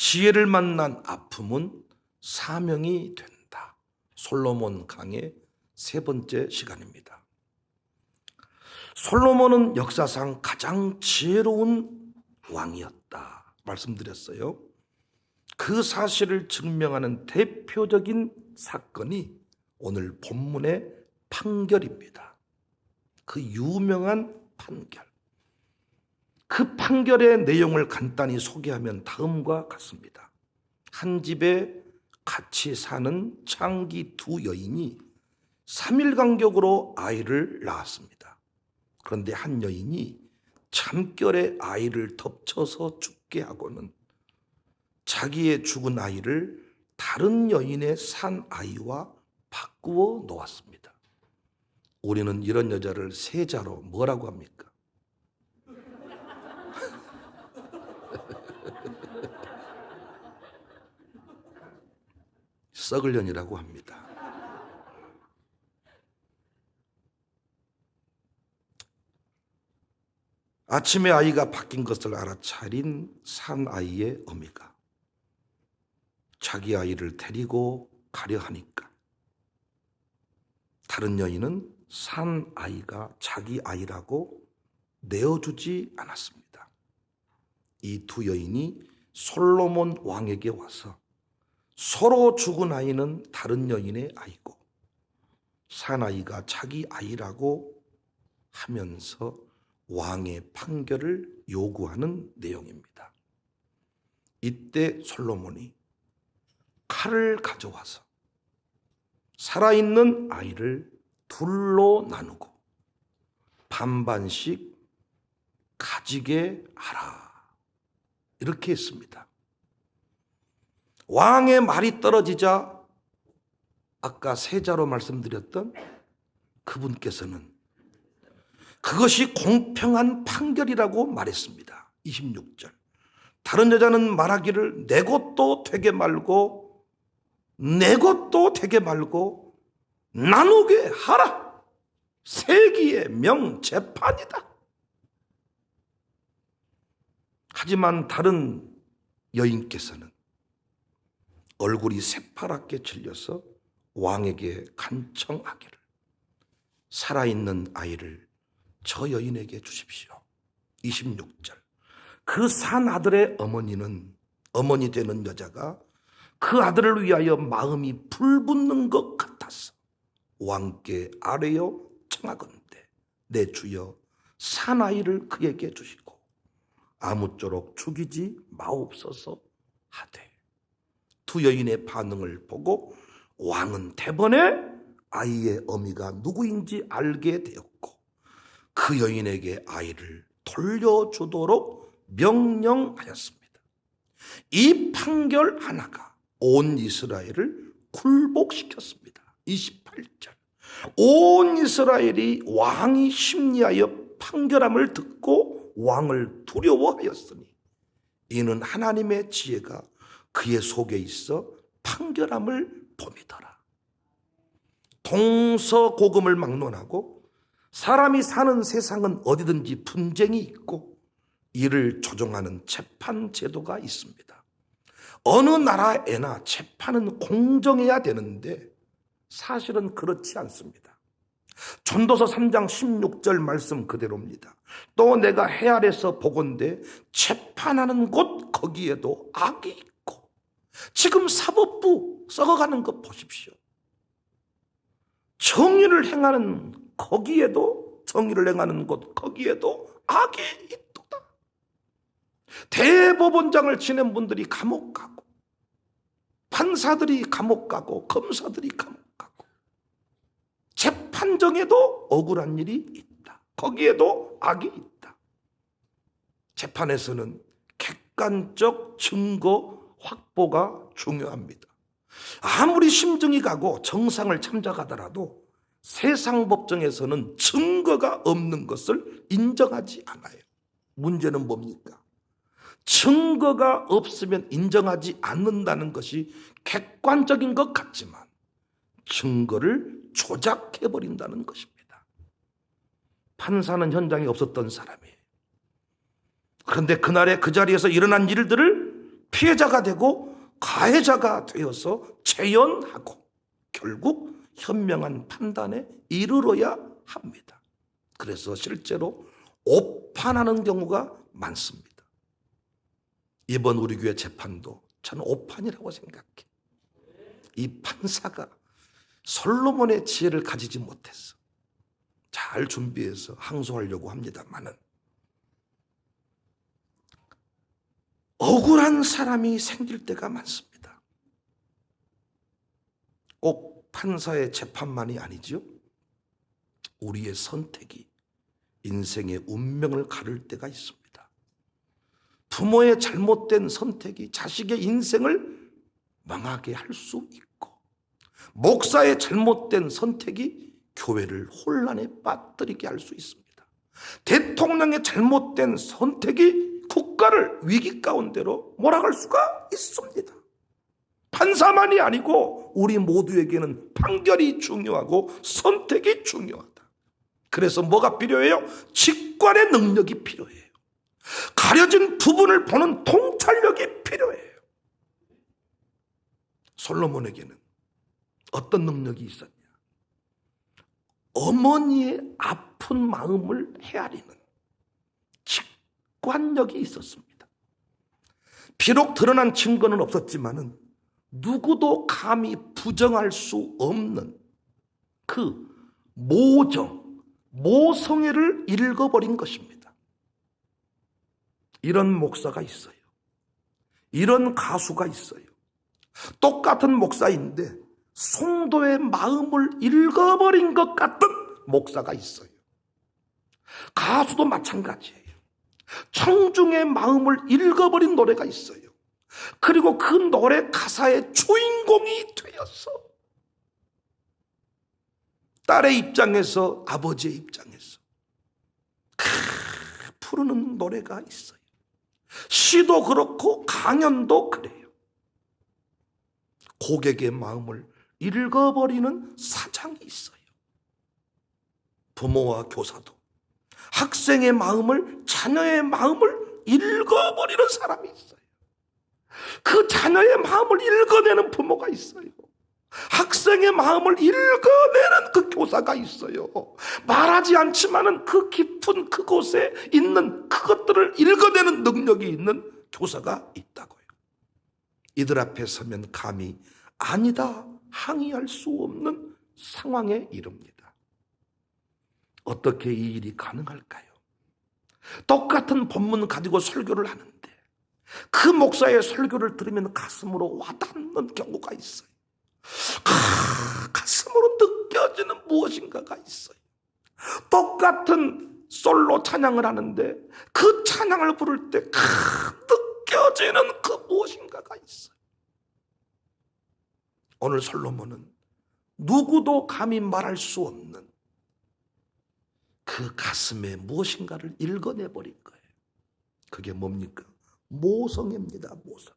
지혜를 만난 아픔은 사명이 된다. 솔로몬 강의 세 번째 시간입니다. 솔로몬은 역사상 가장 지혜로운 왕이었다 말씀드렸어요. 그 사실을 증명하는 대표적인 사건이 오늘 본문의 판결입니다. 그 유명한 판결. 그 판결의 내용을 간단히 소개하면 다음과 같습니다. 한 집에 같이 사는 창기 두 여인이 3일 간격으로 아이를 낳았습니다. 그런데 한 여인이 잠결에 아이를 덮쳐서 죽게 하고는 자기의 죽은 아이를 다른 여인의 산 아이와 바꾸어 놓았습니다. 우리는 이런 여자를 세자로 뭐라고 합니까? 썩을 년이라고 합니다. 아침에 아이가 바뀐 것을 알아차린 산 아이의 어미가 자기 아이를 데리고 가려 하니까 다른 여인은 산 아이가 자기 아이라고 내어주지 않았습니다. 이 두 여인이 솔로몬 왕에게 와서 서로 죽은 아이는 다른 여인의 아이고 산 아이가 자기 아이라고 하면서 왕의 판결을 요구하는 내용입니다. 이때 솔로몬이 칼을 가져와서 살아있는 아이를 둘로 나누고 반반씩 가지게 하라 이렇게 했습니다. 왕의 말이 떨어지자 아까 세자로 말씀드렸던 그분께서는 그것이 공평한 판결이라고 말했습니다. 26절. 다른 여자는 말하기를 내 것도 되게 말고 내 것도 되게 말고 나누게 하라. 세기의 명재판이다. 하지만 다른 여인께서는 얼굴이 새파랗게 질려서 왕에게 간청하기를 살아있는 아이를 저 여인에게 주십시오. 26절. 그 산 아들의 어머니 되는 여자가 그 아들을 위하여 마음이 불붙는 것 같아서 왕께 아뢰어 청하건대 내 주여 산 아이를 그에게 주시고 아무쪼록 죽이지 마옵소서 하되 두 여인의 반응을 보고 왕은 대번에 아이의 어미가 누구인지 알게 되었고 그 여인에게 아이를 돌려주도록 명령하였습니다. 이 판결 하나가 온 이스라엘을 굴복시켰습니다. 28절. 온 이스라엘이 왕이 심리하여 판결함을 듣고 왕을 두려워하였으니 이는 하나님의 지혜가 그의 속에 있어 판결함을 봄이더라. 동서고금을 막론하고 사람이 사는 세상은 어디든지 분쟁이 있고 이를 조정하는 재판 제도가 있습니다. 어느 나라에나 재판은 공정해야 되는데 사실은 그렇지 않습니다. 전도서 3장 16절 말씀 그대로입니다. 또 내가 해 아래서 보건대 재판하는 곳 거기에도 악이 있고 지금 사법부 썩어가는 것 보십시오. 정의를 행하는 곳 거기에도 악이 있도다. 대법원장을 지낸 분들이 감옥 가고 판사들이 감옥 가고 검사들이 감옥 가고 재판정에도 억울한 일이 있다. 거기에도 악이 있다. 재판에서는 객관적 증거 확보가 중요합니다. 아무리 심증이 가고 정상을 참작하더라도 세상 법정에서는 증거가 없는 것을 인정하지 않아요. 문제는 뭡니까? 증거가 없으면 인정하지 않는다는 것이 객관적인 것 같지만 증거를 조작해버린다는 것입니다. 판사는 현장에 없었던 사람이에요. 그런데 그날의 그 자리에서 일어난 일들을 피해자가 되고 가해자가 되어서 재연하고 결국 현명한 판단에 이르러야 합니다. 그래서 실제로 오판하는 경우가 많습니다. 이번 우리 교회 재판도 저는 오판이라고 생각해. 이 판사가 솔로몬의 지혜를 가지지 못했어. 잘 준비해서 항소하려고 합니다만은 억울한 사람이 생길 때가 많습니다. 꼭 판사의 재판만이 아니죠. 우리의 선택이 인생의 운명을 가를 때가 있습니다. 부모의 잘못된 선택이 자식의 인생을 망하게 할 수 있고, 목사의 잘못된 선택이 교회를 혼란에 빠뜨리게 할 수 있습니다. 대통령의 잘못된 선택이 국가를 위기 가운데로 몰아갈 수가 있습니다. 판사만이 아니고 우리 모두에게는 판결이 중요하고 선택이 중요하다. 그래서 뭐가 필요해요? 직관의 능력이 필요해요. 가려진 부분을 보는 통찰력이 필요해요. 솔로몬에게는 어떤 능력이 있었냐? 어머니의 아픈 마음을 헤아리는 직관력이 있었습니다. 비록 드러난 증거는 없었지만은 누구도 감히 부정할 수 없는 그 모성애를 읽어버린 것입니다. 이런 목사가 있어요. 이런 가수가 있어요. 똑같은 목사인데 성도의 마음을 읽어버린 것 같은 목사가 있어요. 가수도 마찬가지예요. 청중의 마음을 읽어버린 노래가 있어요. 그리고 그 노래 가사의 주인공이 되어서 딸의 입장에서, 아버지의 입장에서 부르는 노래가 있어요. 시도 그렇고 강연도 그래요. 고객의 마음을 읽어버리는 사장이 있어요. 부모와 교사도 학생의 마음을, 자녀의 마음을 읽어버리는 사람이 있어요. 그 자녀의 마음을 읽어내는 부모가 있어요. 학생의 마음을 읽어내는 그 교사가 있어요. 말하지 않지만은 그 깊은 그곳에 있는 그것들을 읽어내는 능력이 있는 교사가 있다고요. 이들 앞에 서면 감히 아니다 항의할 수 없는 상황에 이릅니다. 어떻게 이 일이 가능할까요? 똑같은 본문 가지고 설교를 하는데 그 목사의 설교를 들으면 가슴으로 와닿는 경우가 있어요. 가슴으로 느껴지는 무엇인가가 있어요. 똑같은 솔로 찬양을 하는데 그 찬양을 부를 때 느껴지는 그 무엇인가가 있어요. 오늘 솔로몬은 누구도 감히 말할 수 없는 그 가슴에 무엇인가를 읽어내버린 거예요. 그게 뭡니까? 모성애입니다. 모성.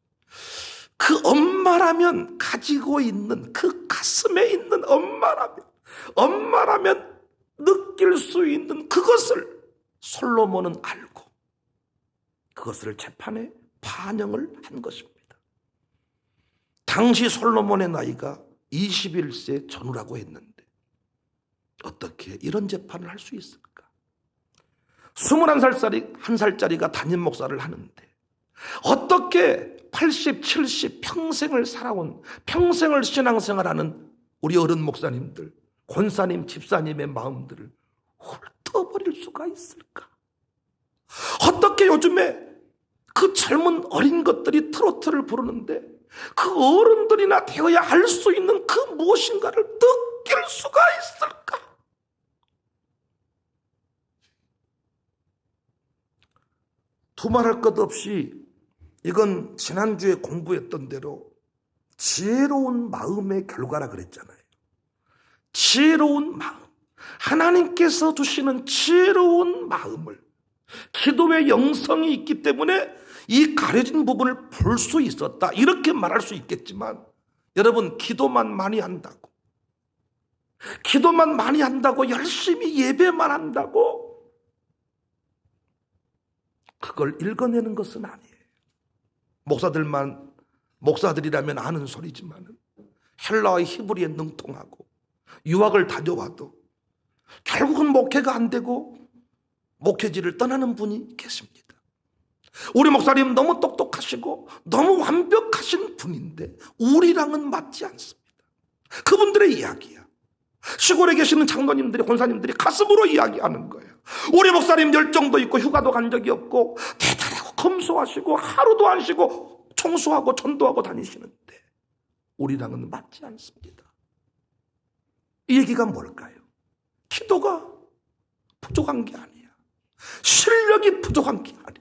그 엄마라면 가지고 있는 그 가슴에 있는 엄마라면 느낄 수 있는 그것을 솔로몬은 알고 그것을 재판에 반영을 한 것입니다. 당시 솔로몬의 나이가 21세 전후라고 했는데 어떻게 이런 재판을 할 수 있을까? 21살짜리가 담임 목사를 하는데 어떻게 80, 70 평생을 살아온, 평생을 신앙생활하는 우리 어른 목사님들, 권사님, 집사님의 마음들을 훑어버릴 수가 있을까? 어떻게 요즘에 그 젊은 어린 것들이 트로트를 부르는데 그 어른들이나 되어야 알 수 있는 그 무엇인가를 느낄 수가 있을까? 두말할 것 없이 이건 지난주에 공부했던 대로 지혜로운 마음의 결과라 그랬잖아요. 지혜로운 마음. 하나님께서 주시는 지혜로운 마음을, 기도의 영성이 있기 때문에 이 가려진 부분을 볼 수 있었다. 이렇게 말할 수 있겠지만 여러분, 기도만 많이 한다고 열심히 예배만 한다고 그걸 읽어내는 것은 아니에요. 목사들이라면 아는 소리지만 헬라와 히브리에 능통하고 유학을 다녀와도 결국은 목회가 안 되고 목회지를 떠나는 분이 계십니다. 우리 목사님 너무 똑똑하시고 너무 완벽하신 분인데 우리랑은 맞지 않습니다. 그분들의 이야기야. 시골에 계시는 장로님들이, 권사님들이 가슴으로 이야기하는 거예요. 우리 목사님 열정도 있고 휴가도 간 적이 없고 대단하고 검소하시고 하루도 안 쉬고 청소하고 전도하고 다니시는데 우리랑은 맞지 않습니다. 이 얘기가 뭘까요? 기도가 부족한 게 아니야. 실력이 부족한 게 아니야.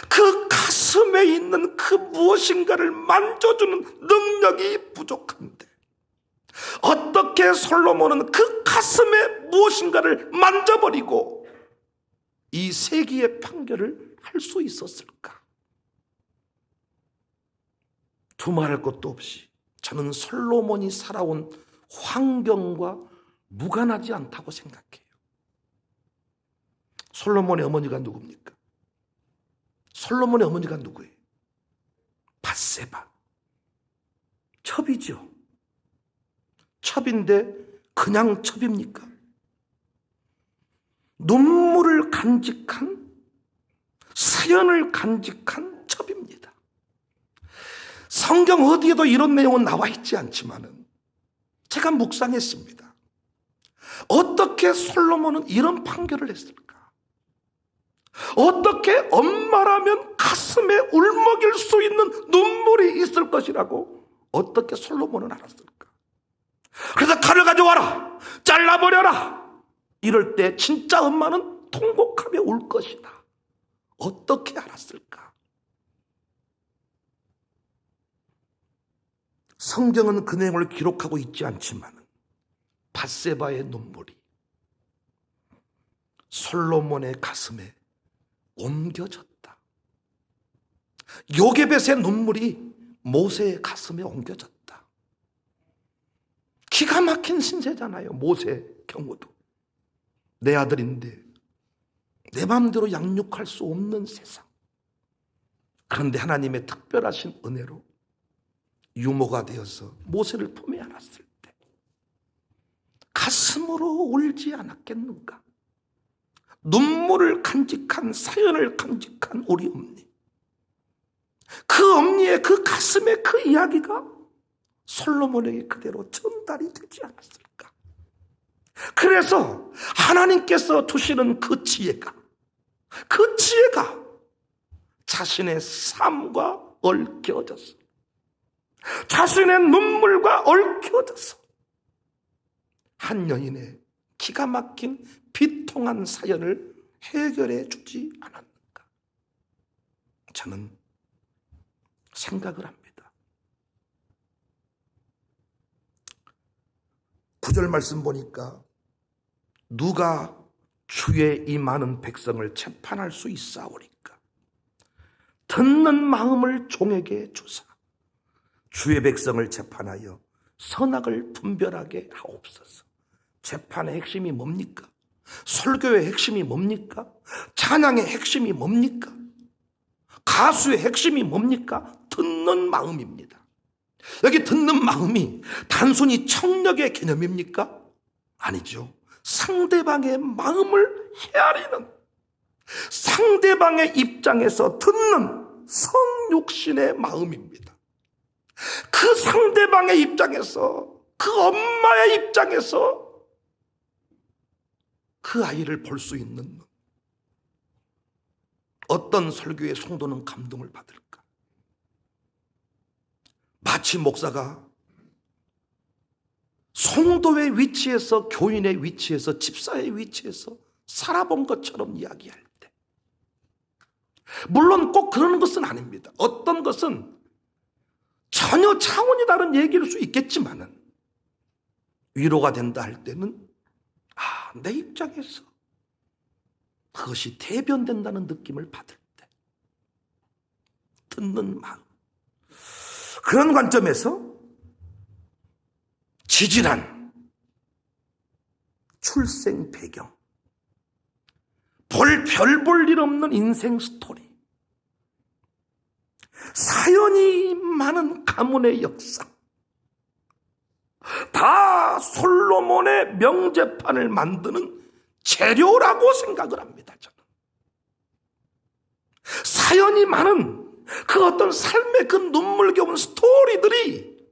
그 가슴에 있는 그 무엇인가를 만져주는 능력이 부족한데 어떻게 솔로몬은 그 가슴에 무엇인가를 만져버리고 이 세기의 판결을 할 수 있었을까? 두말할 것도 없이 저는 솔로몬이 살아온 환경과 무관하지 않다고 생각해요. 솔로몬의 어머니가 누굽니까? 솔로몬의 어머니가 누구예요? 밧세바. 첩이죠. 첩인데 그냥 첩입니까? 눈물을 간직한, 사연을 간직한 첩입니다. 성경 어디에도 이런 내용은 나와 있지 않지만 제가 묵상했습니다. 어떻게 솔로몬은 이런 판결을 했을까? 어떻게 엄마라면 가슴에 울먹일 수 있는 눈물이 있을 것이라고 어떻게 솔로몬은 알았을까? 그래서 칼을 가져와라, 잘라버려라, 이럴 때 진짜 엄마는 통곡하며 울 것이다. 어떻게 알았을까? 성경은 그 내용을 기록하고 있지 않지만 밧세바의 눈물이 솔로몬의 가슴에 옮겨졌다. 요게벳의 눈물이 모세의 가슴에 옮겨졌다. 기가 막힌 신세잖아요. 모세 경우도 내 아들인데 내 마음대로 양육할 수 없는 세상. 그런데 하나님의 특별하신 은혜로 유모가 되어서 모세를 품에 안았을 때 가슴으로 울지 않았겠는가? 눈물을 간직한, 사연을 간직한 우리 엄니, 그 엄니의 그 가슴의 그 이야기가 솔로몬에게 그대로 전달이 되지 않았을까? 그래서 하나님께서 주시는 그 지혜가 자신의 삶과 얽혀져서, 자신의 눈물과 얽혀져서 한 여인의 기가 막힌 비통한 사연을 해결해 주지 않았는가? 저는 생각을 합니다. 9절 말씀 보니까 누가 주의 이 많은 백성을 재판할 수 있사오리까? 듣는 마음을 종에게 주사 주의 백성을 재판하여 선악을 분별하게 하옵소서. 재판의 핵심이 뭡니까? 설교의 핵심이 뭡니까? 찬양의 핵심이 뭡니까? 가수의 핵심이 뭡니까? 듣는 마음입니다. 여기 듣는 마음이 단순히 청력의 개념입니까? 아니죠. 상대방의 마음을 헤아리는, 상대방의 입장에서 듣는 성육신의 마음입니다. 그 상대방의 입장에서, 그 엄마의 입장에서 그 아이를 볼 수 있는 눈. 어떤 설교의 성도는 감동을 받을까? 마치 목사가 성도의 위치에서, 교인의 위치에서, 집사의 위치에서 살아본 것처럼 이야기할 때, 물론 꼭 그러는 것은 아닙니다. 어떤 것은 전혀 차원이 다른 얘기일 수 있겠지만은 위로가 된다 할 때는 내 입장에서 그것이 대변된다는 느낌을 받을 때, 듣는 마음, 그런 관점에서 지질한 출생 배경, 별 볼 일 없는 인생 스토리, 사연이 많은 가문의 역사, 다 솔로몬의 명제판을 만드는 재료라고 생각을 합니다. 저는 사연이 많은 그 어떤 삶의 그 눈물겨운 스토리들이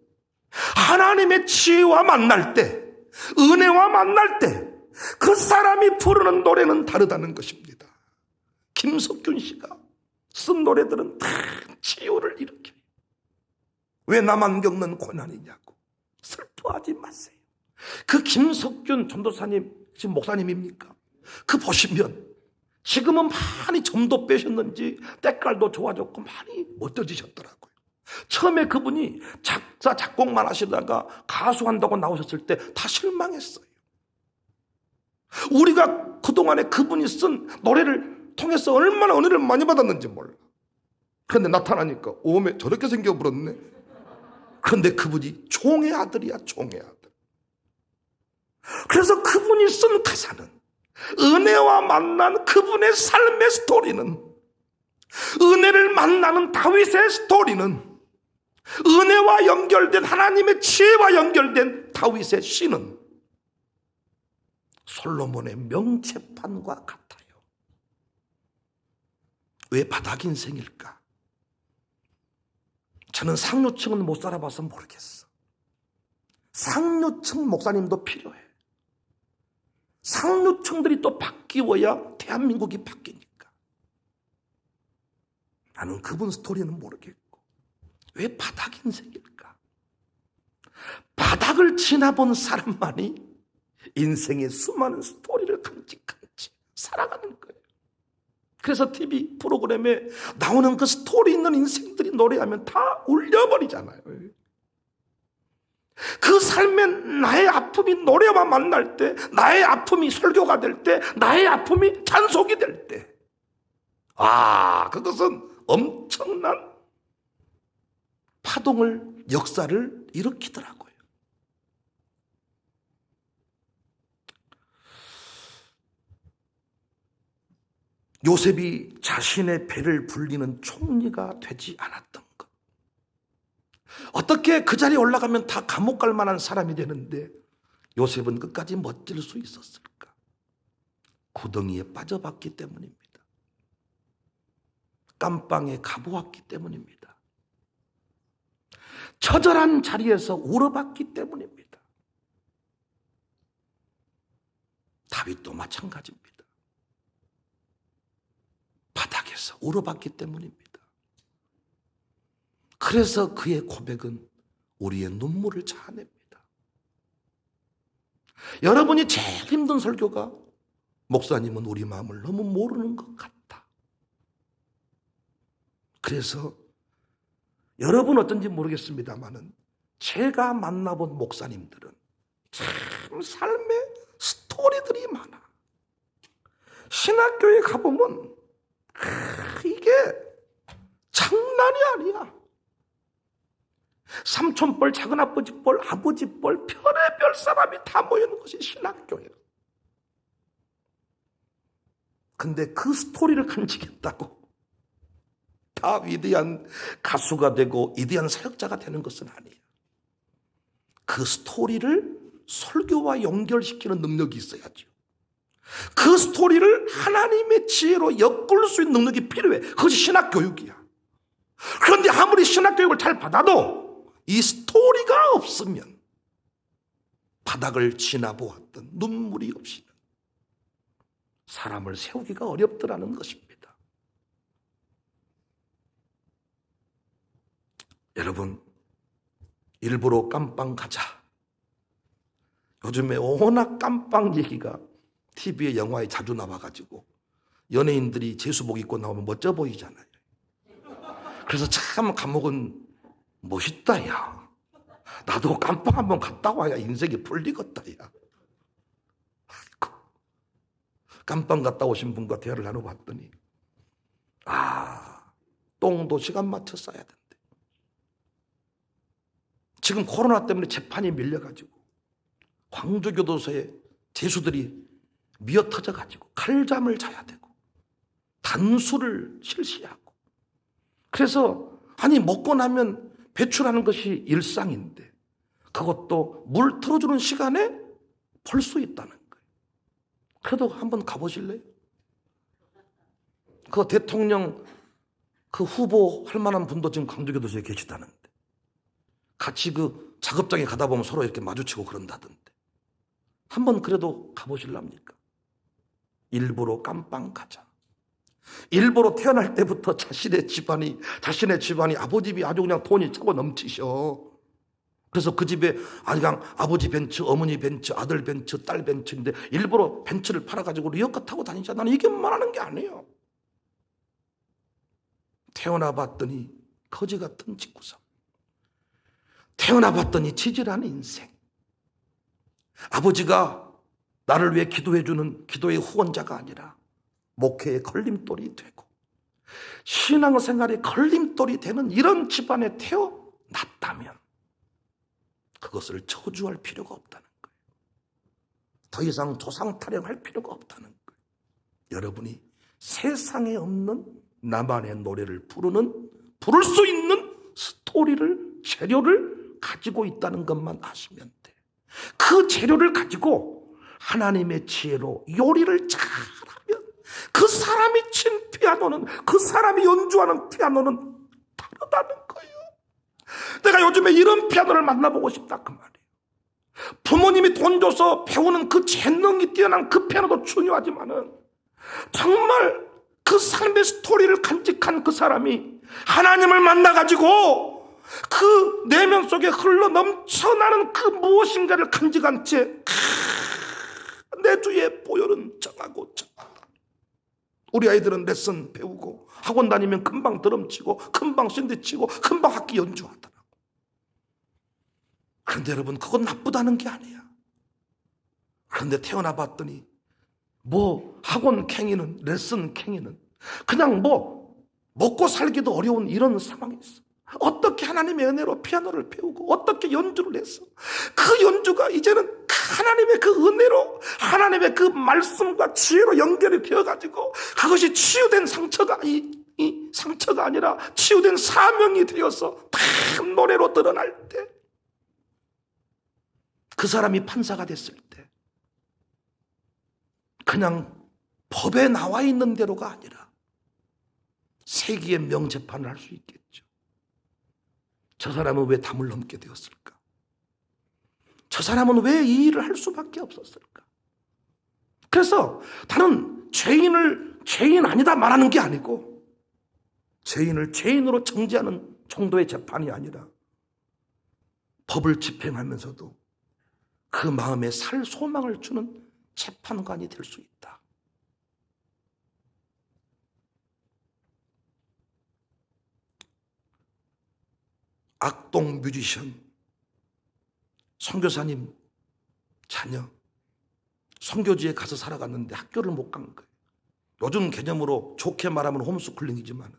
하나님의 지혜와 만날 때, 은혜와 만날 때 그 사람이 부르는 노래는 다르다는 것입니다. 김석균 씨가 쓴 노래들은 다 치유를 일으켜요. 왜 나만 겪는 고난이냐고. 슬퍼하지 마세요. 그 김석균 전도사님, 지금 목사님입니까? 그 보시면 지금은 많이 점도 빼셨는지 때깔도 좋아졌고 많이 멋져지셨더라고요. 처음에 그분이 작사 작곡만 하시다가 가수한다고 나오셨을 때 다 실망했어요. 우리가 그동안에 그분이 쓴 노래를 통해서 얼마나 은혜를 많이 받았는지 몰라. 그런데 나타나니까 오메 저렇게 생겨버렸네. 그런데 그분이 종의 아들이야, 종의 아들. 그래서 그분이 쓴 가사는, 은혜와 만난 그분의 삶의 스토리는, 은혜를 만나는 다윗의 스토리는, 은혜와 연결된 하나님의 지혜와 연결된 다윗의 시는 솔로몬의 명제판과 같아요. 왜 바닥 인생일까? 저는 상류층은 못 살아봐서 모르겠어. 상류층 목사님도 필요해. 상류층들이 또 바뀌어야 대한민국이 바뀌니까. 나는 그분 스토리는 모르겠고. 왜 바닥 인생일까? 바닥을 지나본 사람만이 인생의 수많은 스토리를 간직간직 살아가는 거예요. 그래서 TV 프로그램에 나오는 그 스토리 있는 인생들이 노래하면 다 울려버리잖아요. 그 삶에 나의 아픔이 노래와 만날 때, 나의 아픔이 설교가 될 때, 나의 아픔이 찬송이 될 때, 그것은 엄청난 파동을, 역사를 일으키더라고요. 요셉이 자신의 배를 불리는 총리가 되지 않았던 것. 어떻게 그 자리에 올라가면 다 감옥 갈 만한 사람이 되는데 요셉은 끝까지 멋질 수 있었을까? 구덩이에 빠져봤기 때문입니다. 깜빵에 가보았기 때문입니다. 처절한 자리에서 울어봤기 때문입니다. 다윗도 마찬가지입니다. 바닥에서 울어봤기 때문입니다. 그래서 그의 고백은 우리의 눈물을 자아냅니다. 여러분이 제일 힘든 설교가 목사님은 우리 마음을 너무 모르는 것 같다. 그래서 여러분 어떤지 모르겠습니다만은 제가 만나본 목사님들은 참 삶의 스토리들이 많아. 신학교에 가보면 이게 장난이 아니야. 삼촌뻘, 작은아버지뻘, 아버지뻘, 별의별 사람이 다 모이는 것이 신학교예요. 근데 그 스토리를 간직했다고 다 위대한 가수가 되고 위대한 사역자가 되는 것은 아니에요. 그 스토리를 설교와 연결시키는 능력이 있어야죠. 그 스토리를 하나님의 지혜로 엮을 수 있는 능력이 필요해. 그것이 신학교육이야. 그런데 아무리 신학교육을 잘 받아도 이 스토리가 없으면 바닥을 지나보았던 눈물이 없이는 사람을 세우기가 어렵더라는 것입니다. 여러분, 일부러 깜빵 가자. 요즘에 워낙 깜빵 얘기가 TV에 영화에 자주 나와가지고 연예인들이 제수복 입고 나오면 멋져 보이잖아요. 그래서 참 감옥은 멋있다 야. 나도 깜빵 한번 갔다 와야 인생이 풀리겠다 야. 아이고. 깜빵 갔다 오신 분과 대화를 나눠봤더니 똥도 시간 맞춰 싸야 된대. 지금 코로나 때문에 재판이 밀려가지고 광주교도소에 죄수들이 미어터져가지고 칼잠을 자야 되고 단수를 실시하고, 그래서 아니 먹고 나면 배출하는 것이 일상인데 그것도 물 틀어주는 시간에 볼 수 있다는 거예요. 그래도 한번 가보실래요? 그 대통령 그 후보 할 만한 분도 지금 광주교도소에 계시다는데 같이 그 작업장에 가다 보면 서로 이렇게 마주치고 그런다던데 한번 그래도 가보실랍니까? 일부러 깜빵 가자. 일부러 태어날 때부터 자신의 집안이 아버지 집이 아주 그냥 돈이 차고 넘치셔. 그래서 그 집에 그냥 아버지 벤츠, 어머니 벤츠, 아들 벤츠, 딸 벤츠인데 일부러 벤츠를 팔아가지고 리어카 타고 다니자. 나는 이게 말하는 게 아니에요. 태어나 봤더니 거지 같은 집구석. 태어나 봤더니 지질한 인생. 아버지가 나를 위해 기도해주는 기도의 후원자가 아니라 목회의 걸림돌이 되고 신앙생활의 걸림돌이 되는 이런 집안에 태어났다면 그것을 저주할 필요가 없다는 거예요. 더 이상 조상 타령할 필요가 없다는 거예요. 여러분이 세상에 없는 나만의 노래를 부를 수 있는 스토리를, 재료를 가지고 있다는 것만 아시면 돼. 그 재료를 가지고 하나님의 지혜로 요리를 잘하면 그 사람이 친 피아노는, 그 사람이 연주하는 피아노는 다르다는 거예요. 내가 요즘에 이런 피아노를 만나보고 싶다 그 말이에요. 부모님이 돈 줘서 배우는 그 재능이 뛰어난 그 피아노도 중요하지만은 정말 그 삶의 스토리를 간직한 그 사람이 하나님을 만나가지고 그 내면 속에 흘러 넘쳐나는 그 무엇인가를 간직한 채 내 주의 보혈은 정하고 정하다. 우리 아이들은 레슨 배우고 학원 다니면 금방 드럼 치고 금방 샌드 치고 금방 악기 연주하더라고. 그런데 여러분 그건 나쁘다는 게 아니야. 그런데 태어나 봤더니 뭐 학원 캥이는 레슨 캥이는 그냥 뭐 먹고 살기도 어려운 이런 상황이 있어. 어떻게 하나님의 은혜로 피아노를 배우고 어떻게 연주를 해서 그 연주가 이제는 하나님의 그 은혜로 하나님의 그 말씀과 지혜로 연결이 되어가지고 그것이 치유된 상처가 이 상처가 아니라 치유된 사명이 되어서 다 노래로 드러날 때 그 사람이 판사가 됐을 때 그냥 법에 나와 있는 대로가 아니라 세기의 명재판을 할 수 있겠죠. 저 사람은 왜 담을 넘게 되었을까? 저 사람은 왜 이 일을 할 수밖에 없었을까? 그래서 나는 죄인을 죄인 아니다 말하는 게 아니고 죄인을 죄인으로 정죄하는 정도의 재판이 아니라 법을 집행하면서도 그 마음에 살 소망을 주는 재판관이 될 수 있다. 악동 뮤지션, 선교사님 자녀, 선교지에 가서 살아갔는데 학교를 못 간 거예요. 요즘 개념으로 좋게 말하면 홈스쿨링이지만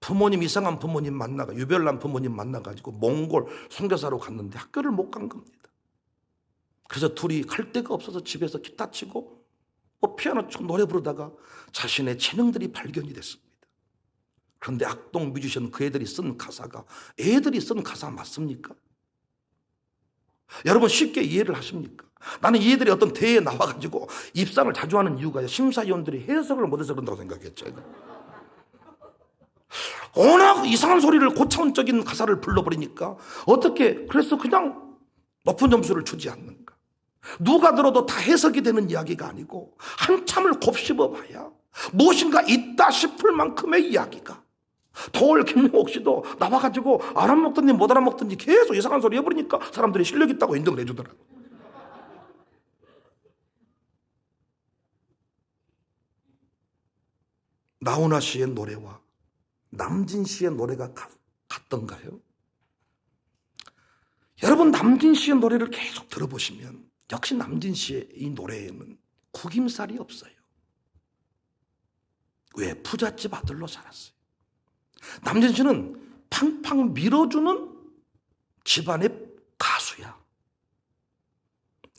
부모님 이상한 부모님 만나가 유별난 부모님 만나가지고 몽골 선교사로 갔는데 학교를 못 간 겁니다. 그래서 둘이 갈 데가 없어서 집에서 기타 치고 피아노 치고 노래 부르다가 자신의 재능들이 발견이 됐습니다. 그런데 악동 뮤지션 그 애들이 쓴 가사가 애들이 쓴 가사 맞습니까? 여러분 쉽게 이해를 하십니까? 나는 이 애들이 어떤 대회에 나와가지고 입상을 자주 하는 이유가 심사위원들이 해석을 못해서 그런다고 생각했죠. 워낙 이상한 소리를 고차원적인 가사를 불러버리니까 어떻게 그래서 그냥 높은 점수를 주지 않는가. 누가 들어도 다 해석이 되는 이야기가 아니고 한참을 곱씹어봐야 무엇인가 있다 싶을 만큼의 이야기가. 도올 김용옥 씨도 나와가지고 알아먹든지 못 알아먹든지 계속 이상한 소리 해버리니까 사람들이 실력 있다고 인정을 해주더라고요. 나훈아 씨의 노래와 남진 씨의 노래가 같던가요? 여러분 남진 씨의 노래를 계속 들어보시면 역시 남진 씨의 이 노래에는 구김살이 없어요. 왜? 부잣집 아들로 살았어요. 남진 씨는 팡팡 밀어주는 집안의 가수야.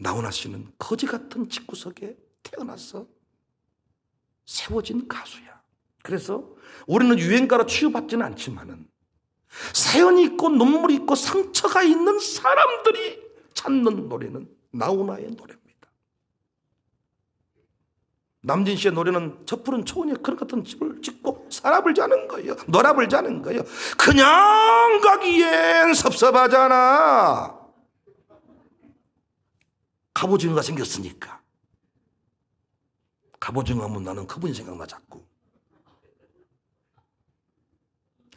나훈아 씨는 거지 같은 집구석에 태어나서 세워진 가수야. 그래서 우리는 유행가로 치유받지는 않지만은 사연이 있고 눈물이 있고 상처가 있는 사람들이 찾는 노래는 나훈아의 노래입니다. 남진 씨의 노래는 저 푸른 초원에 그런 같은 집을 짓고 사람을 자는 거예요. 노랍을 자는 거예요. 그냥 가기엔 섭섭하잖아. 갑오징어가 생겼으니까. 갑오징어 하면 나는 그분이 생각나 자꾸.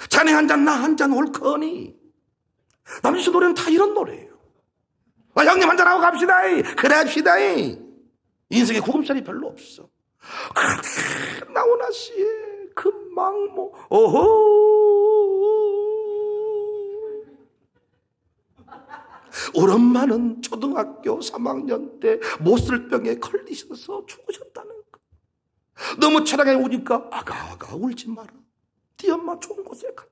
자네 한 잔 나 한 잔 옳거니. 남진 씨 노래는 다 이런 노래예요. 형님 한 잔하고 갑시다. 그래 합시다. 인생에 구금살이 별로 없어. 그런데 나훈아 씨의 그 망모, 우리 엄마는 초등학교 3학년 때 못쓸병에 걸리셔서 죽으셨다는 거. 너무 차량에 오니까 아가 울지 마라. 네 엄마 좋은 곳에 갔다.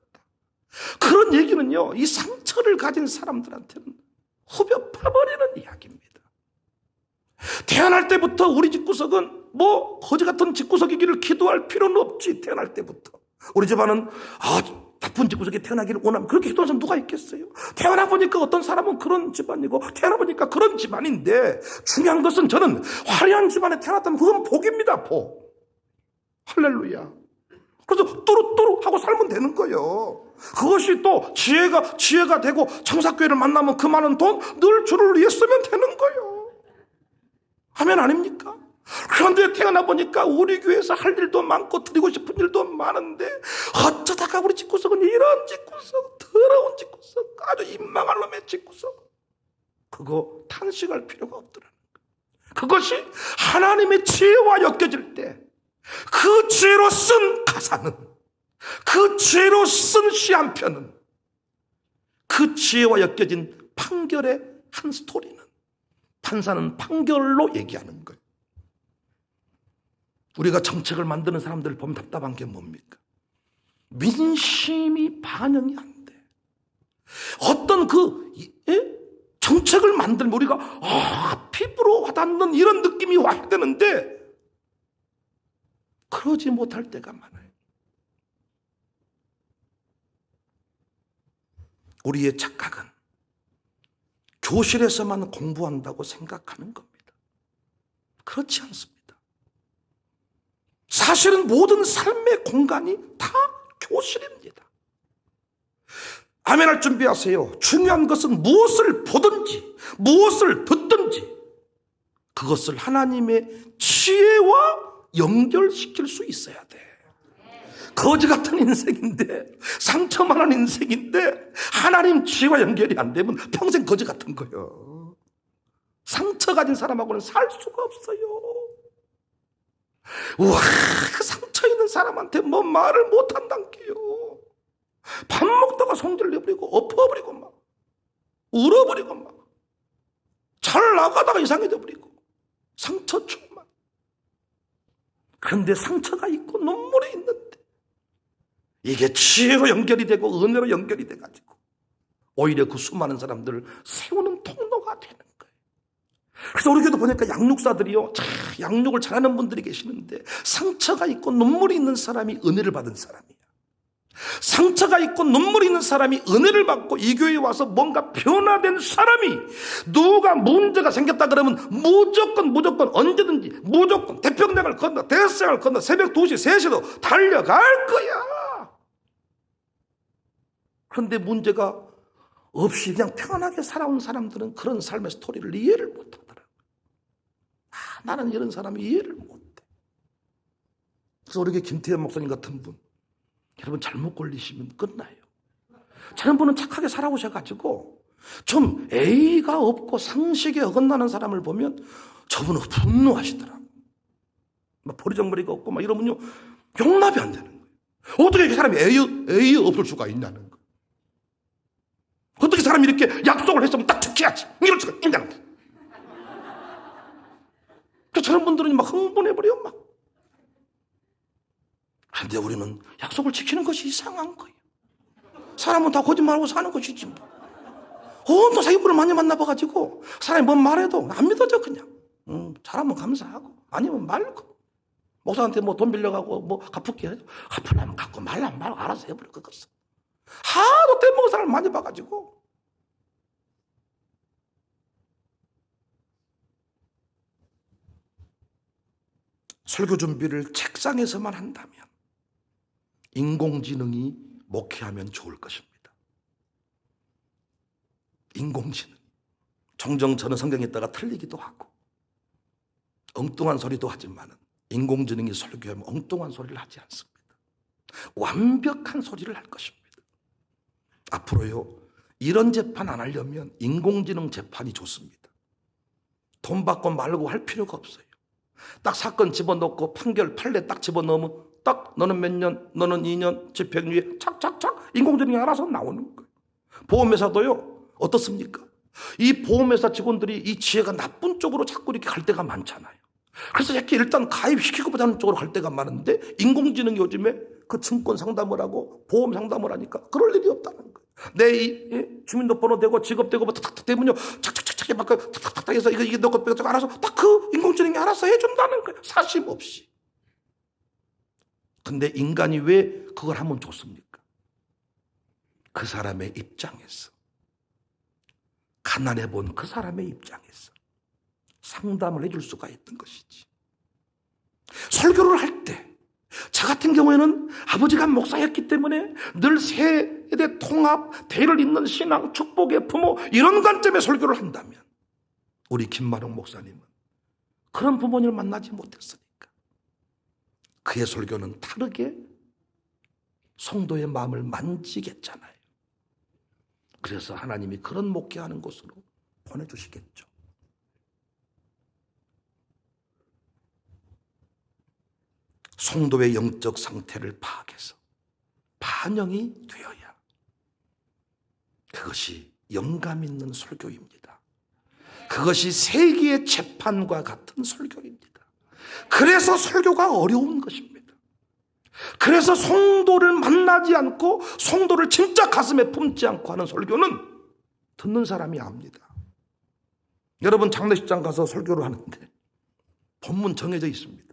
그런 얘기는요, 이 상처를 가진 사람들한테는 후벼 파버리는 이야기입니다. 태어날 때부터 우리 집구석은 뭐 거지 같은 집구석이기를 기도할 필요는 없지. 태어날 때부터 우리 집안은 나쁜 집구석에 태어나기를 원하면 그렇게 기도하는 사람 누가 있겠어요? 태어나 보니까 어떤 사람은 그런 집안이고 태어나 보니까 그런 집안인데, 중요한 것은 저는 화려한 집안에 태어났다면 그건 복입니다. 복. 할렐루야. 그래서 뚜루뚜루 하고 살면 되는 거예요. 그것이 또 지혜가 되고 청사교회를 만나면 그 많은 돈 늘 주를 위해 쓰면 되는 거예요. 하면 아닙니까? 그런데 태어나 보니까 우리 교회에서 할 일도 많고 드리고 싶은 일도 많은데, 어쩌다가 우리 집구석은 이런 집구석, 더러운 집구석, 아주 인망할 놈의 집구석. 그거 탄식할 필요가 없더라는 거예요. 그것이 하나님의 지혜와 엮여질 때, 그 지혜로 쓴 가사는, 그 지혜로 쓴 시 한 편은, 그 지혜와 엮여진 판결의 한 스토리는, 판사는 판결로 얘기하는 거예요. 우리가 정책을 만드는 사람들을 보면 답답한 게 뭡니까? 민심이 반영이 안 돼. 어떤 정책을 만들면 우리가 피부로 와닿는 이런 느낌이 와야 되는데, 그러지 못할 때가 많아요. 우리의 착각은 교실에서만 공부한다고 생각하는 겁니다. 그렇지 않습니다. 사실은 모든 삶의 공간이 다 교실입니다. 아멘할 준비하세요. 중요한 것은 무엇을 보든지 무엇을 듣든지 그것을 하나님의 지혜와 연결시킬 수 있어야 돼. 거지 같은 인생인데, 상처 많은 인생인데 하나님 지혜와 연결이 안 되면 평생 거지 같은 거예요. 상처 가진 사람하고는 살 수가 없어요. 우와, 그 상처 있는 사람한테 뭐 말을 못한단게요. 밥 먹다가 성질 내버리고 엎어버리고 막 울어버리고 막 잘 나가다가 이상해져 버리고 상처 충만. 그런데 상처가 있고 눈물이 있는데 이게 지혜로 연결이 되고 은혜로 연결이 돼가지고 오히려 그 수많은 사람들을 세우는 통로가 되는 거예요. 그래서 우리 교회도 보니까 양육사들이요, 양육을 잘하는 분들이 계시는데, 상처가 있고 눈물이 있는 사람이 은혜를 받은 사람이야. 상처가 있고 눈물이 있는 사람이 은혜를 받고 이 교회에 와서 뭔가 변화된 사람이, 누가 문제가 생겼다 그러면 무조건 언제든지 무조건 태평양을 건너 대서양을 건너 새벽 2시 3시도 달려갈 거야. 그런데 문제가 없이 그냥 편안하게 살아온 사람들은 그런 삶의 스토리를 이해를 못하더라고요. 나는 이런 사람이 이해를 못해. 그래서 우리 김태현 목사님 같은 분, 여러분 잘못 걸리시면 끝나요. 저런 분은 착하게 살아오셔가지고 좀 A가 없고 상식에 어긋나는 사람을 보면 저분은 분노하시더라고요. 막 버리장머리가 없고 막 이러면요, 용납이 안 되는 거예요. 어떻게 그 사람이 A 없을 수가 있냐는 거예요. 어떻게 사람이 이렇게 약속을 했으면 딱 지켜야지 이럴 수가 있냐는 거예요. 저런 분들은 막 흥분해버려요. 막. 그런데 우리는 약속을 지키는 것이 이상한 거예요. 사람은 다 거짓말하고 사는 것이지 뭐. 또 사기꾼을 많이 만나봐가지고 사람이 뭔 말해도 안 믿어져 그냥. 잘하면 감사하고 아니면 말고. 목사한테 뭐 돈 빌려가고 뭐 갚을게 해도 갚으려면 갚고 말라면 말고 알아서 해버려 그것은. 하도 떼먹은 사람을 많이 봐가지고. 설교 준비를 책상에서만 한다면 인공지능이 목회하면 좋을 것입니다. 인공지능. 종종 저는 성경에 있다가 틀리기도 하고 엉뚱한 소리도 하지만 인공지능이 설교하면 엉뚱한 소리를 하지 않습니다. 완벽한 소리를 할 것입니다. 앞으로요, 이런 재판 안 하려면 인공지능 재판이 좋습니다. 돈 받고 말고 할 필요가 없어요. 딱 사건 집어넣고 판결 판례 딱 집어넣으면 딱 너는 몇 년, 너는 2년 집행유예 착착착 인공지능이 알아서 나오는 거예요. 보험회사도요, 어떻습니까? 이 보험회사 직원들이 이 지혜가 나쁜 쪽으로 자꾸 이렇게 갈 때가 많잖아요. 그래서 이렇게 일단 가입시키고 보자는 쪽으로 갈 때가 많은데 인공지능이 요즘에 그 증권 상담을 하고 보험 상담을 하니까 그럴 일이 없다는 거예요. 내 주민등록번호 되고 직업 되고 탁탁탁 되면요 착착착착 막 탁탁탁 해서 이게 넣고 빼고 알아서 딱 그 인공지능이 알아서 해준다는 거예요. 사심 없이. 근데 인간이 왜 그걸 하면 좋습니까? 그 사람의 입장에서, 가난해 본 그 사람의 입장에서 상담을 해줄 수가 있던 것이지. 설교를 할 때 저 같은 경우에는 아버지가 목사였기 때문에 늘 세대 통합, 대를 잇는 신앙, 축복의 부모 이런 관점에 설교를 한다면 우리 김만홍 목사님은 그런 부모님을 만나지 못했으니까 그의 설교는 다르게 성도의 마음을 만지겠잖아요. 그래서 하나님이 그런 목회하는 곳으로 보내주시겠죠. 성도의 영적 상태를 파악해서 반영이 되어야 그것이 영감 있는 설교입니다. 그것이 세기의 재판과 같은 설교입니다. 그래서 설교가 어려운 것입니다. 그래서 성도를 만나지 않고 성도를 진짜 가슴에 품지 않고 하는 설교는 듣는 사람이 압니다. 여러분 장례식장 가서 설교를 하는데 본문 정해져 있습니다.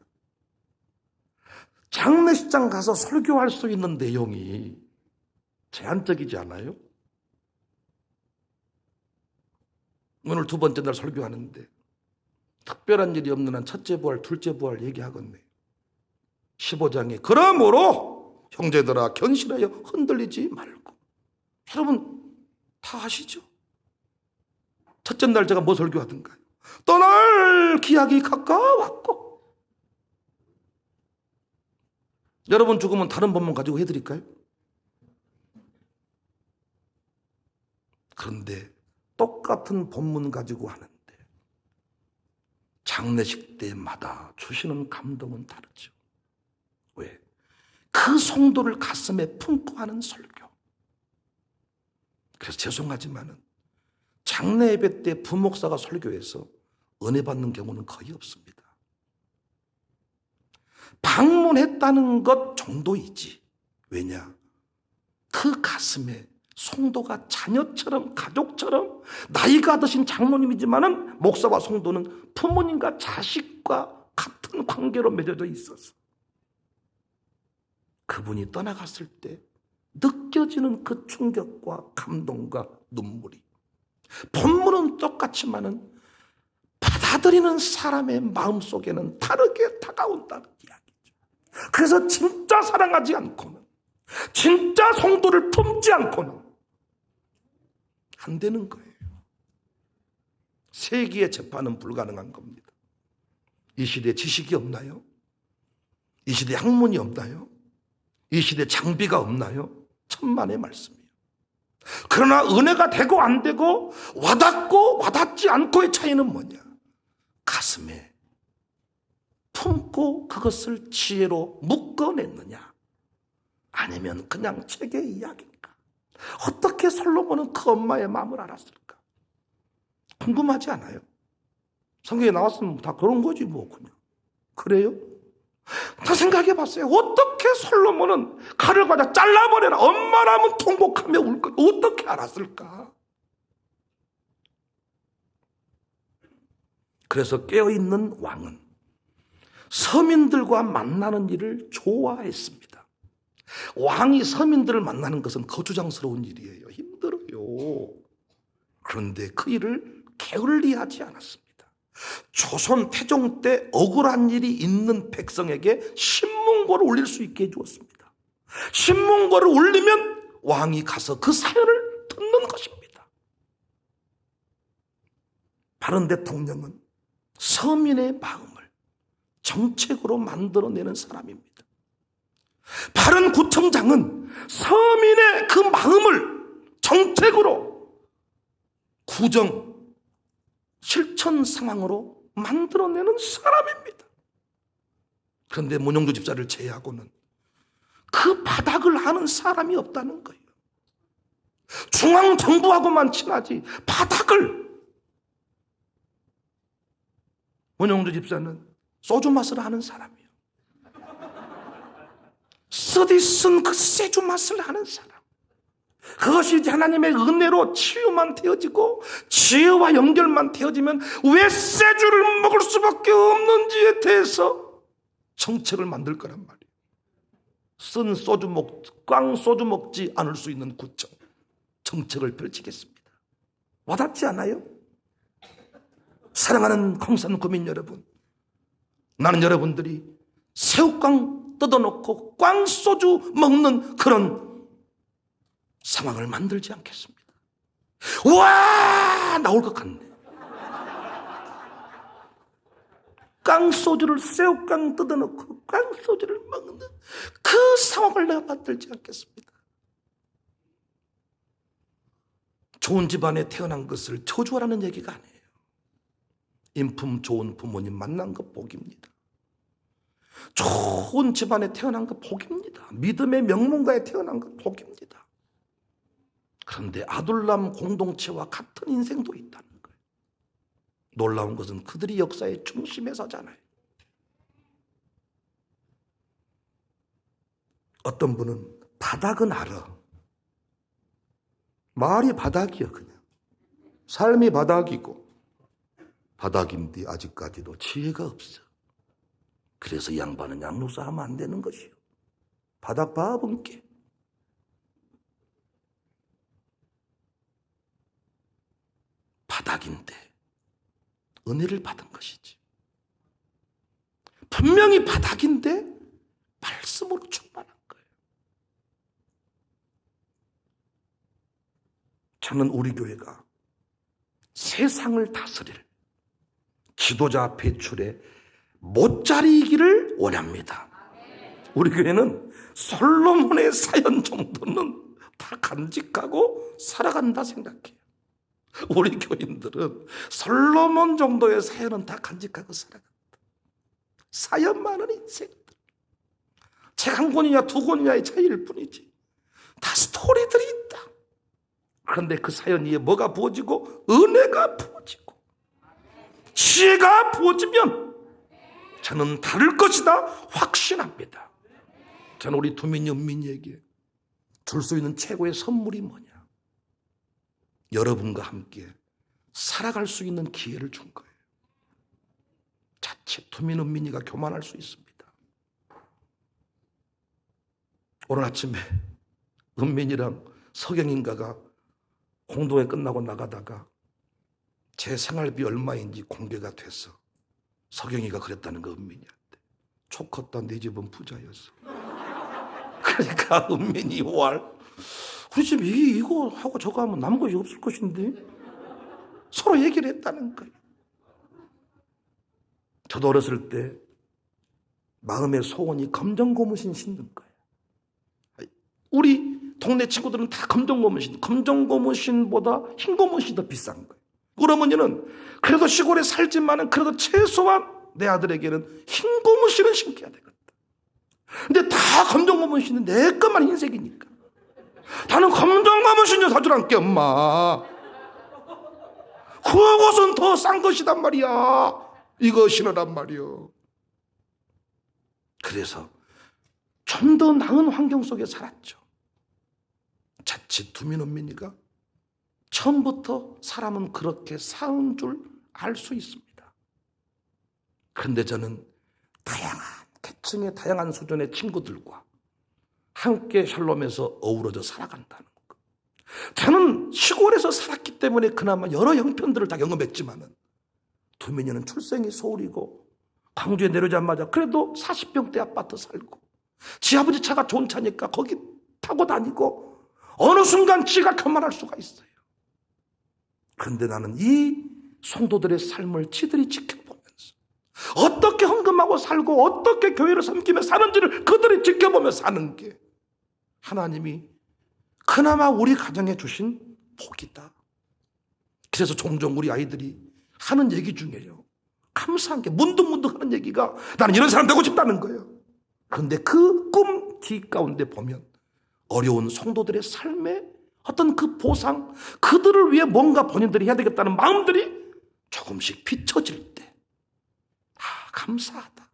장례식장 가서 설교할 수 있는 내용이 제한적이지 않아요? 오늘 두 번째 날 설교하는데 특별한 일이 없는 한 첫째 부활, 둘째 부활 얘기하겠네요. 15장에 그러므로 형제들아 견실하여 흔들리지 말고. 여러분 다 아시죠? 첫째 날 제가 뭐 설교하던가요? 떠날 기약이 가까웠고. 여러분 죽으면 다른 본문 가지고 해드릴까요? 그런데 똑같은 본문 가지고 하는데 장례식 때마다 주시는 감동은 다르죠. 왜? 그 성도를 가슴에 품고 하는 설교. 그래서 죄송하지만은 장례 예배 때 부목사가 설교해서 은혜 받는 경우는 거의 없습니다. 방문했다는 것 정도이지. 왜냐? 그 가슴에 성도가 자녀처럼 가족처럼 나이가 드신 장로님이지만은 목사와 성도는 부모님과 자식과 같은 관계로 맺어져 있어서 그분이 떠나갔을 때 느껴지는 그 충격과 감동과 눈물이 본문은 똑같지만은 받아들이는 사람의 마음속에는 다르게 다가온다는 이야기죠. 그래서 진짜 사랑하지 않고는, 진짜 성도를 품지 않고는 안 되는 거예요. 세기의 재판은 불가능한 겁니다. 이 시대에 지식이 없나요? 이 시대에 학문이 없나요? 이 시대에 장비가 없나요? 천만의 말씀이에요. 그러나 은혜가 되고 안 되고 와닿고 와닿지 않고의 차이는 뭐냐? 가슴에 품고 그것을 지혜로 묶어냈느냐, 아니면 그냥 책의 이야기인가? 어떻게 솔로몬은 그 엄마의 마음을 알았을까? 궁금하지 않아요? 성경에 나왔으면 다 그런 거지 뭐. 그냥 그래요? 다 생각해 봤어요. 어떻게 솔로몬은 칼을 가져 잘라버려라 엄마라면 통곡하며 울 것 어떻게 알았을까? 그래서 깨어있는 왕은 서민들과 만나는 일을 좋아했습니다. 왕이 서민들을 만나는 것은 거추장스러운 일이에요. 힘들어요. 그런데 그 일을 게을리하지 않았습니다. 조선 태종 때 억울한 일이 있는 백성에게 신문고를 올릴 수 있게 해주었습니다. 신문고를 올리면 왕이 가서 그 사연을 듣는 것입니다. 바른 대통령은 서민의 마음을 정책으로 만들어내는 사람입니다. 바른 구청장은 서민의 그 마음을 정책으로 구정, 실천 상황으로 만들어내는 사람입니다. 그런데 문영조 집사를 제외하고는 그 바닥을 아는 사람이 없다는 거예요. 중앙정부하고만 친하지 바닥을. 문영조 집사는 소주 맛을 아는 사람이에요. 쓰디쓴 그 세주 맛을 아는 사람. 그것이 이제 하나님의 은혜로 치유만 되어지고 지혜와 연결만 되어지면 왜 세주를 먹을 수밖에 없는지에 대해서 정책을 만들 거란 말이에요. 쓴 소주 꽝 소주 먹지 않을 수 있는 구청 정책을 펼치겠습니다. 와닿지 않아요? 사랑하는 광산 구민 여러분, 나는 여러분들이 새우깡 뜯어놓고 꽝 소주 먹는 그런 상황을 만들지 않겠습니다. 와, 나올 것 같네. 깡소주를 새우깡 뜯어놓고 깡소주를 먹는 그 상황을 내가 만들지 않겠습니다. 좋은 집안에 태어난 것을 저주하라는 얘기가 아니에요. 인품 좋은 부모님 만난 것 복입니다. 좋은 집안에 태어난 것 복입니다. 믿음의 명문가에 태어난 것 복입니다. 그런데 아둘람 공동체와 같은 인생도 있다는 거예요. 놀라운 것은 그들이 역사의 중심에 서잖아요. 어떤 분은 바닥은 알아. 말이 바닥이야 그냥. 삶이 바닥이고 바닥인데 아직까지도 지혜가 없어. 그래서 양반은 양로사 하면 안 되는 것이요. 바닥 바본께. 바닥인데 은혜를 받은 것이지. 분명히 바닥인데 말씀으로 충만한 거예요. 저는 우리 교회가 세상을 다스릴 지도자 배출에 못자리이기를 원합니다. 우리 교회는 솔로몬의 사연 정도는 다 간직하고 살아간다 생각해요. 우리 교인들은 솔로몬 정도의 사연은 다 간직하고 살아간다. 사연 많은 인생들. 책 한 권이냐 두 권이냐의 차이일 뿐이지 다 스토리들이 있다. 그런데 그 사연 위에 뭐가 부어지고 은혜가 부어지고 지혜가 부어지면 저는 다를 것이다 확신합니다. 저는 우리 두민이 은민이에게 줄 수 있는 최고의 선물이 뭐냐? 여러분과 함께 살아갈 수 있는 기회를 준 거예요. 자칫 두민 은민이가 교만할 수 있습니다. 오늘 아침에 은민이랑 서경인가가 공동회 끝나고 나가다가 제 생활비 얼마인지 공개가 돼서 서경이가 그랬다는 거 은민이한테. 초 컸다 내 집은 부자였어. 그러니까 은민이 왈 우리 집 이거 하고 저거 하면 남은 것이 없을 것인데 서로 얘기를 했다는 거예요. 저도 어렸을 때 마음의 소원이 검정고무신 신는 거예요. 우리 동네 친구들은 다 검정고무신, 검정고무신보다 흰고무신이 더 비싼 거예요. 우리 어머니는 그래도 시골에 살지만은 그래도 최소한 내 아들에게는 흰고무신은 신겨야 되겠다. 근데 다 검정고무신은 내 것만 흰색이니까 나는 검정고무신 좀 사주란께 엄마. 그것은 더 싼 것이단 말이야. 이거 신으란 말이요. 그래서 좀 더 나은 환경 속에 살았죠. 자칫 두민은민이가 처음부터 사람은 그렇게 사은 줄 알 수 있습니다. 그런데 저는 다양한 계층의 다양한 수준의 친구들과 함께 샬롬에서 어우러져 살아간다는 것. 저는 시골에서 살았기 때문에 그나마 여러 형편들을 다 경험했지만은 두민이는 출생이 서울이고 광주에 내려자마자 그래도 40평대 아파트 살고 지 아버지 차가 좋은 차니까 거기 타고 다니고 어느 순간 지가 교만할 수가 있어요. 그런데 나는 이 성도들의 삶을 지들이 지켜보면서 어떻게 헌금하고 살고 어떻게 교회를 섬기며 사는지를 그들이 지켜보며 사는 게 하나님이 그나마 우리 가정에 주신 복이다. 그래서 종종 우리 아이들이 하는 얘기 중에요, 감사한 게 문득문득 하는 얘기가 나는 이런 사람 되고 싶다는 거예요. 그런데 그 꿈 뒤 가운데 보면 어려운 성도들의 삶의 어떤 그 보상, 그들을 위해 뭔가 본인들이 해야 되겠다는 마음들이 조금씩 비춰질 때 감사하다.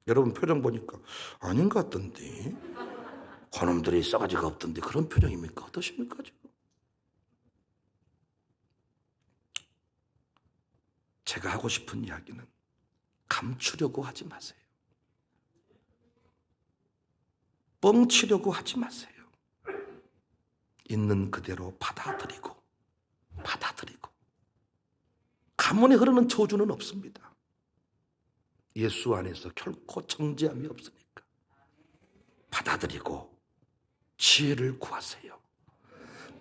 여러분 표정 보니까 아닌 것 같던데, 그놈들이 싸가지가 없던데 그런 표정입니까? 어떠십니까 지금? 제가 하고 싶은 이야기는 감추려고 하지 마세요. 뻥치려고 하지 마세요. 있는 그대로 받아들이고 가문에 흐르는 저주는 없습니다. 예수 안에서 결코 정죄함이 없으니까 받아들이고 지혜를 구하세요.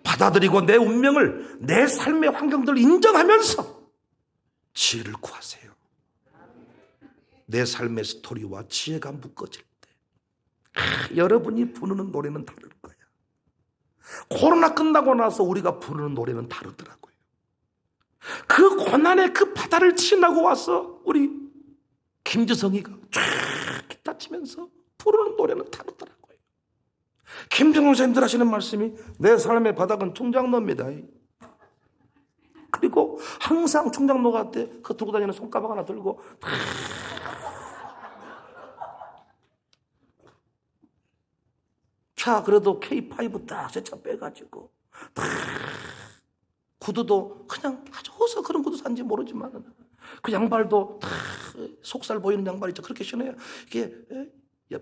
받아들이고 내 운명을, 내 삶의 환경들을 인정하면서 지혜를 구하세요. 내 삶의 스토리와 지혜가 묶어질 때 여러분이 부르는 노래는 다를 거야. 코로나 끝나고 나서 우리가 부르는 노래는 다르더라고요. 그 고난의 그 바다를 지나고 와서 우리 김지성이가 쫙 기타 치면서 부르는 노래는 다르더라고요. 김정은 선생님들 하시는 말씀이 내 삶의 바닥은 총장로입니다. 그리고 항상 총장로 갈 때 그 들고 다니는 손가락 하나 들고 자, 그래도 K5 딱 세 차 빼가지고 구두도 그냥 아주 어서 그런 구두 산지 모르지만 그 양발도 다 속살 보이는 양발 있죠. 그렇게 신어요. 이게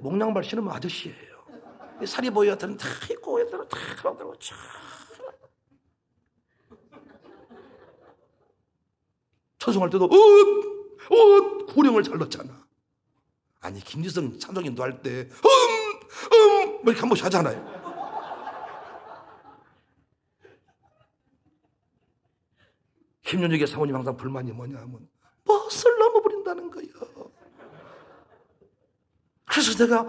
목양발 신으면 아저씨예요. 살이 보여야 되는 다 입고 얘들은 다 하고 천성할 때도 구령을 잘 넣잖아. 아니 김지성 찬송인도 할 때 뭐 이렇게 한 번씩 하잖아요. 김윤혁의 사모님 항상 불만이 뭐냐 하면 멋을 너무 부린다는 거예요. 그래서 내가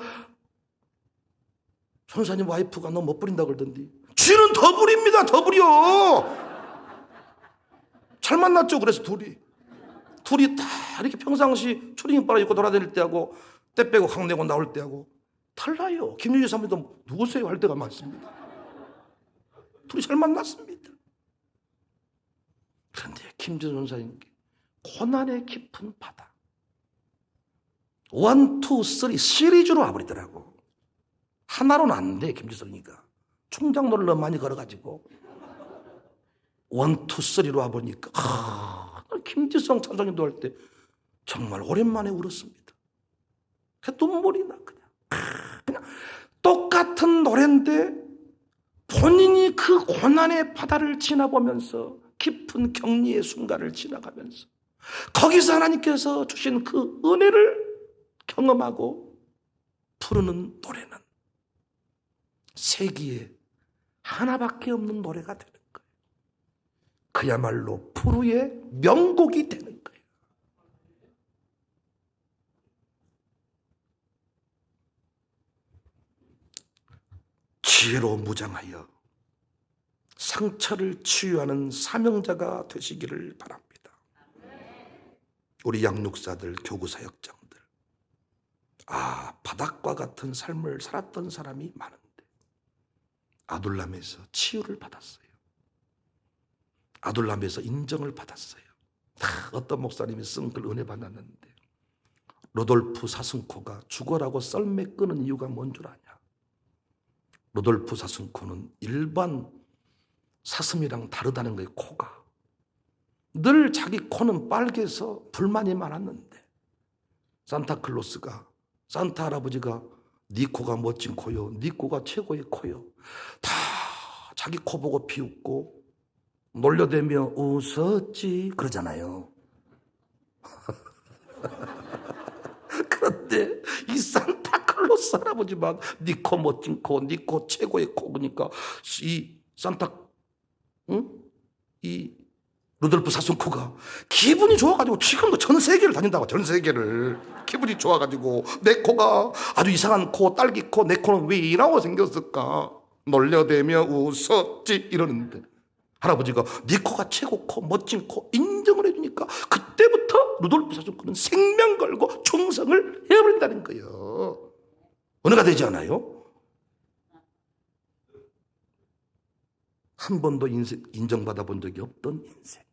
전사님 와이프가 너무 못 부린다 그러던데 쥐는 더 부립니다. 더 부려. 잘 만났죠. 그래서 둘이 다 이렇게 평상시 추리닝바라 입고 돌아다닐 때하고 때 빼고 강내고 나올 때하고 달라요. 김윤희 사모님도 누구세요 할 때가 많습니다. 둘이 잘 만났습니다. 그런데 김전 전사님께 고난의 깊은 바다 1, 2, 3 시리즈로 와버리더라고. 하나로는 안 돼. 김지성이가 총장로를 너무 많이 걸어가지고 1, 2, 3로 와보니까 김지성 찬송님도 할 때 정말 오랜만에 울었습니다. 눈물이 나. 그냥 똑같은 노래인데 본인이 그 고난의 바다를 지나보면서 깊은 격리의 순간을 지나가면서 거기서 하나님께서 주신 그 은혜를 경험하고 부르는 노래는 세기에 하나밖에 없는 노래가 되는 거예요. 그야말로 프루의 명곡이 되는 거예요. 지혜로 무장하여 상처를 치유하는 사명자가 되시기를 바랍니다. 우리 양육사들, 교구사역장들, 바닥과 같은 삶을 살았던 사람이 많은데 아둘람에서 치유를 받았어요. 아둘람에서 인정을 받았어요. 어떤 목사님이 쓴 글 은혜 받았는데 로돌프 사슴코가 죽어라고 썰매 끄는 이유가 뭔 줄 아냐? 로돌프 사슴코는 일반 사슴이랑 다르다는 거예요. 코가 늘 자기 코는 빨개서 불만이 많았는데 산타클로스가, 산타 할아버지가 네 코가 멋진 코요, 네 코가 최고의 코요, 다 자기 코 보고 비웃고 놀려대며 웃었지 그러잖아요. 그런데 이 산타클로스 할아버지만 네 코 멋진 코, 네 코 최고의 코, 그러니까 이 산타, 응? 이 루돌프 사슴코가 기분이 좋아가지고 지금도 전 세계를 다닌다고. 전 세계를 기분이 좋아가지고 내 코가 아주 이상한 코, 딸기 코, 내 코는 왜 이라고 생겼을까 놀려대며 웃었지 이러는데, 할아버지가 네 코가 최고 코, 멋진 코 인정을 해주니까 그때부터 루돌프 사슴코는 생명 걸고 충성을 해버린다는 거예요. 은혜가 되지 않아요? 한 번도 인정받아 본 적이 없던 인생,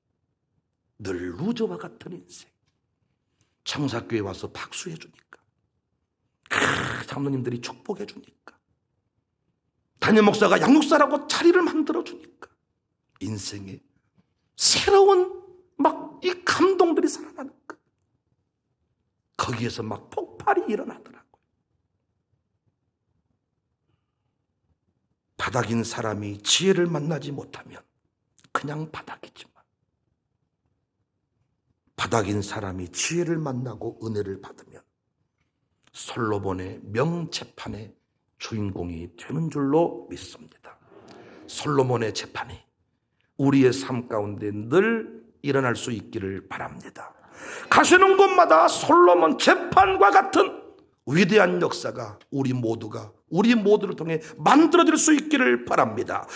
늘 루저와 같은 인생, 청사교회 와서 박수해 주니까, 장로님들이 축복해 주니까, 담임 목사가 양육사라고 자리를 만들어 주니까 인생에 새로운 막 이 감동들이 살아나는 거예요. 거기에서 막 폭발이 일어나더라고요. 바닥인 사람이 지혜를 만나지 못하면 그냥 바닥이지만, 바닥인 사람이 지혜를 만나고 은혜를 받으면 솔로몬의 명재판의 주인공이 되는 줄로 믿습니다. 솔로몬의 재판이 우리의 삶 가운데 늘 일어날 수 있기를 바랍니다. 가시는 곳마다 솔로몬 재판과 같은 위대한 역사가 우리 모두를 통해 만들어질 수 있기를 바랍니다.